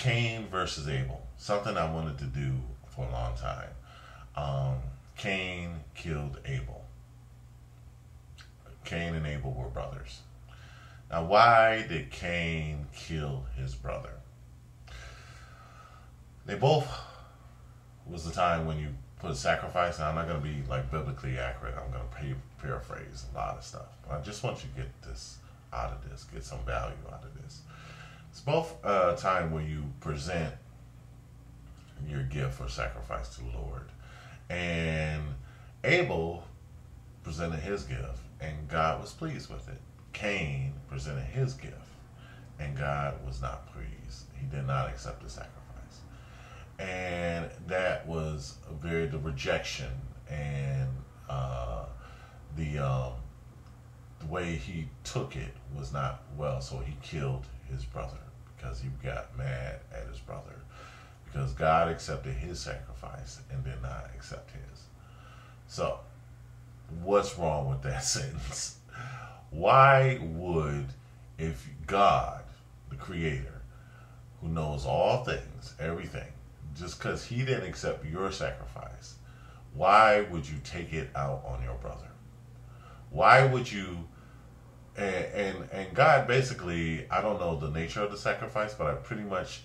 Cain versus Abel. Something I wanted to do for a long time. Cain killed Abel. Cain and Abel were brothers. Now, why did Cain kill his brother? They both was the time when you put a sacrifice. Now, I'm not going to be like biblically accurate. I'm going to paraphrase a lot of stuff. But I just want you to get this out of this, get some value out of this. It's both a time where you present your gift or sacrifice to the Lord. And Abel presented his gift, and God was pleased with it. Cain presented his gift, and God was not pleased. He did not accept the sacrifice. And that was the rejection and the way he took it was not well, so he killed his brother because he got mad at his brother because God accepted his sacrifice and did not accept his. So, what's wrong with that sentence? Why would, if God, the Creator, who knows all things, everything, just because he didn't accept your sacrifice, why would you take it out on your brother? Why would you, and God basically, I don't know the nature of the sacrifice, but I pretty much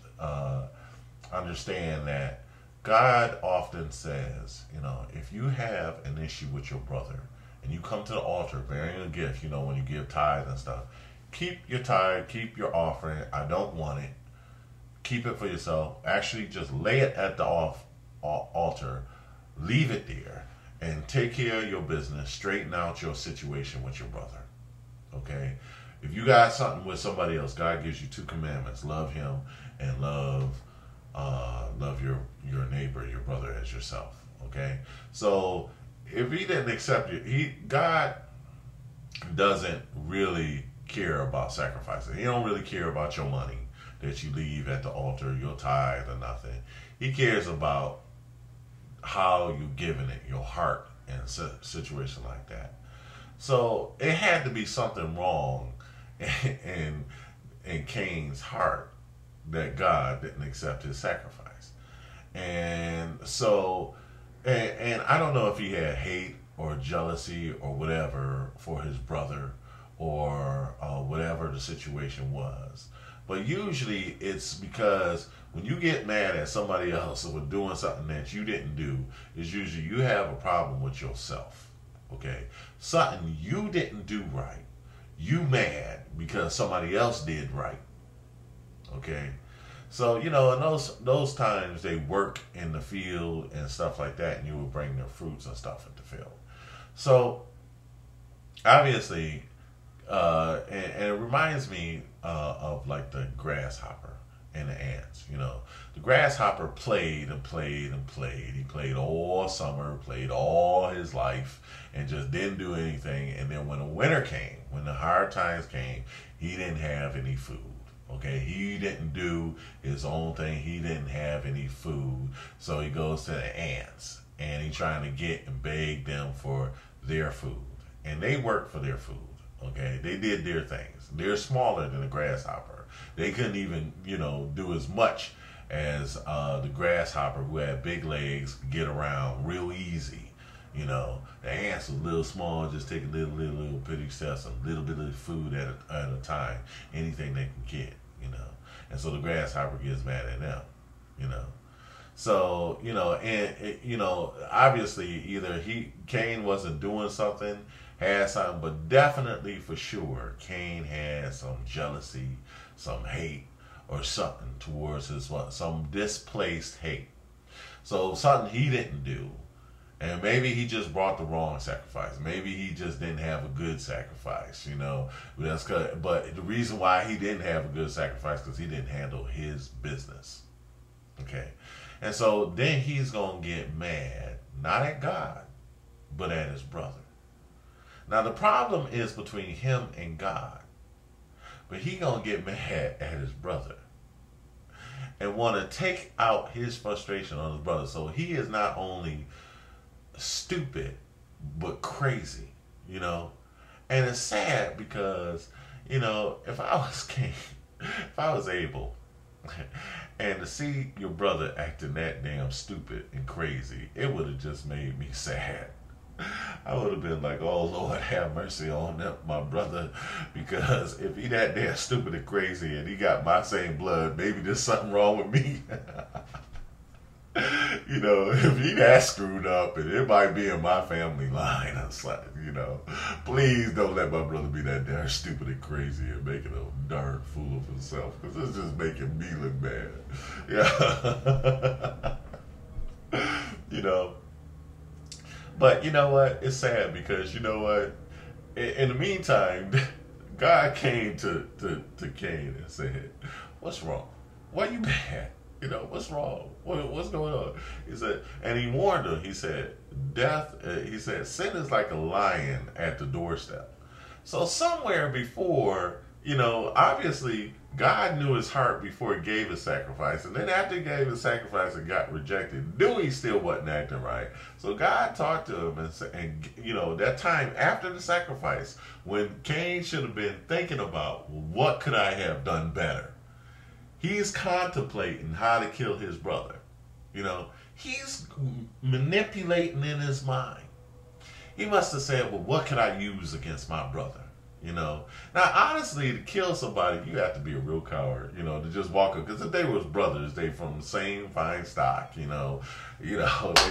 understand that God often says, if you have an issue with your brother and you come to the altar bearing a gift, when you give tithe and stuff, keep your tithe, keep your offering. I don't want it. Keep it for yourself. Actually, just lay it at the altar, leave it there, and take care of your business. Straighten out your situation with your brother. Okay? If you got something with somebody else, God gives you 2 commandments: love Him and love your neighbor, your brother, as yourself. Okay? So if He didn't accept you, God doesn't really care about sacrificing. He don't really care about your money that you leave at the altar, your tithe or nothing. He cares about how you're giving it, your heart in a situation like that. So it had to be something wrong in Cain's heart that God didn't accept his sacrifice. And so, and I don't know if he had hate or jealousy or whatever for his brother or whatever the situation was. But usually it's because when you get mad at somebody else or doing something that you didn't do, it's usually you have a problem with yourself. Okay? Something you didn't do right. You mad because somebody else did right. Okay? So, in those times they work in the field and stuff like that, and you will bring their fruits and stuff in the field. So, obviously, and it reminds me of like the grasshopper and the ants. The grasshopper played and played and played. He played all summer, played all his life, and just didn't do anything. And then when the winter came, when the hard times came, he didn't have any food. Okay, he didn't do his own thing. He didn't have any food. So he goes to the ants, and he's trying to get and beg them for their food. And they worked for their food. Okay, they did their things. They're smaller than a grasshopper. They couldn't even, do as much as the grasshopper, who had big legs, could get around real easy. The ants are a little small, just take a little bitty steps, a little bit of food at a time, anything they can get, And so the grasshopper gets mad at them, So, obviously either Cain wasn't doing something, had something, but definitely for sure, Cain had some jealousy, some hate, or something towards some displaced hate. So something he didn't do, and maybe he just brought the wrong sacrifice. Maybe he just didn't have a good sacrifice, But the reason why he didn't have a good sacrifice because he didn't handle his business. Okay, and so then he's gonna get mad, not at God, but at his brother. Now the problem is between him and God, but he gonna get mad at his brother and want to take out his frustration on his brother. So he is not only stupid, but crazy, And it's sad because, if I was Cain, if I was Abel, And to see your brother acting that damn stupid and crazy, it would have just made me sad. I would have been like, oh Lord, have mercy on them, my brother, because if he that damn stupid and crazy and he got my same blood, maybe there's something wrong with me. You know, if he that screwed up, and it might be in my family line, it's like, you know, please don't let my brother be that darn stupid and crazy and making a darn fool of himself, because it's just making me look bad. Yeah. You know. But you know what? It's sad because, you know what? In the meantime, God came to Cain and said, "What's wrong? Why you mad? You know, what's wrong? What's going on?" He said, and he warned him. He said, "Death." He said, "Sin is like a lion at the doorstep." So somewhere before, you know, obviously God knew his heart before he gave his sacrifice. And then after he gave his sacrifice and got rejected, knew he still wasn't acting right. So God talked to him and said, and you know, that time after the sacrifice, when Cain should have been thinking about, what could I have done better? He's contemplating how to kill his brother. You know, he's manipulating in his mind. He must have said, well, what could I use against my brother? You know, now honestly, to kill somebody, you have to be a real coward. You know, to just walk up, because if they was brothers, they from the same fine stock. You know, they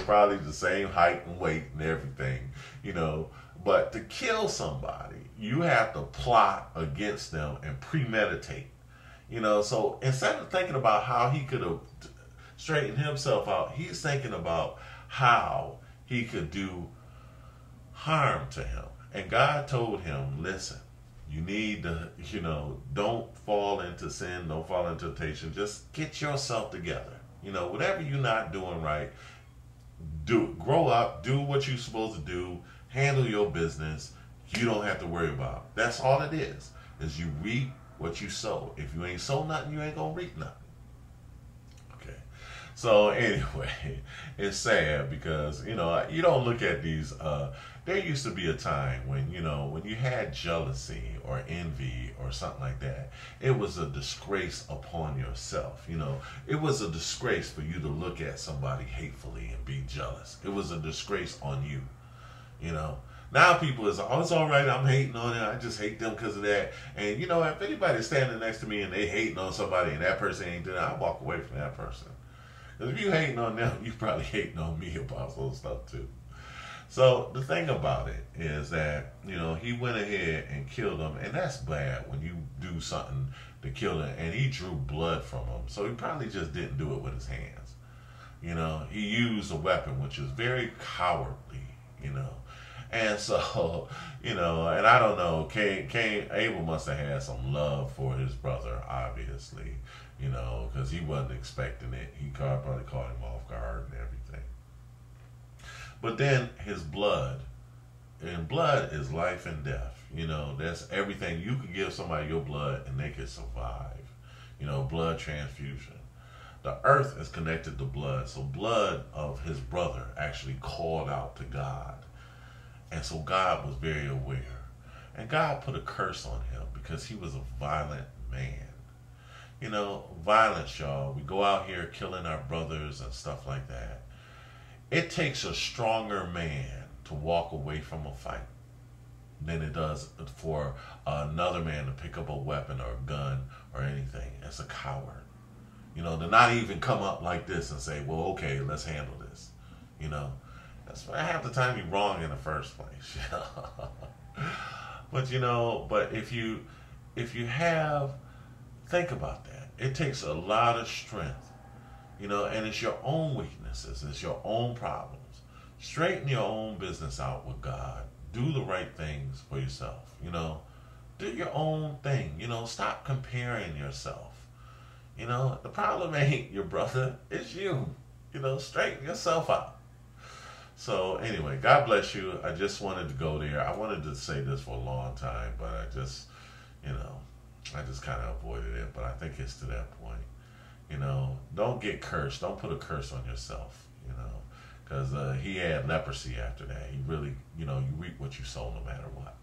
probably the same height and weight and everything. You know, but to kill somebody, you have to plot against them and premeditate. You know, so instead of thinking about how he could have straightened himself out, he's thinking about how he could do harm to him. And God told him, listen, you need to, you know, don't fall into sin, don't fall into temptation. Just get yourself together. You know, whatever you're not doing right, do. Grow up, do what you're supposed to do, handle your business. You don't have to worry about it. That's all it is you reap what you sow. If you ain't sow nothing, you ain't going to reap nothing. Okay. So anyway, it's sad because, you know, you don't look at these, there used to be a time when, you know, when you had jealousy or envy or something like that, it was a disgrace upon yourself. You know, it was a disgrace for you to look at somebody hatefully and be jealous. It was a disgrace on you, you know. Now people is, oh, it's all right, I'm hating on it, I just hate them because of that. And, you know, if anybody's standing next to me and they hating on somebody and that person ain't doing it, I walk away from that person. Because if you hating on them, you probably hating on me about those stuff too. So the thing about it is that, you know, he went ahead and killed him, and that's bad when you do something to kill him, and he drew blood from him. So he probably just didn't do it with his hands. You know, he used a weapon, which is very cowardly, you know. And so, you know, and I don't know, Abel must have had some love for his brother, obviously, you know, because he wasn't expecting it. He probably caught him off guard and everything. But then his blood, and blood is life and death. You know, that's everything. You could give somebody your blood and they could survive. You know, blood transfusion. The earth is connected to blood. So blood of his brother actually called out to God. And so God was very aware. And God put a curse on him because he was a violent man. You know, violence, y'all. We go out here killing our brothers and stuff like that. It takes a stronger man to walk away from a fight than it does for another man to pick up a weapon or a gun or anything. It's a coward. You know, to not even come up like this and say, well, okay, let's handle this. You know, that's why half the time you're wrong in the first place. But, you know, but if you have, think about that. It takes a lot of strength. You know, and it's your own weaknesses. It's your own problems. Straighten your own business out with God. Do the right things for yourself. You know, do your own thing. You know, stop comparing yourself. You know, the problem ain't your brother. It's you. You know, straighten yourself out. So anyway, God bless you. I just wanted to go there. I wanted to say this for a long time, but I just, you know, I just kind of avoided it. But I think it's to that point. You know, don't get cursed. Don't put a curse on yourself, you know, because he had leprosy after that. He really, you know, you reap what you sow no matter what.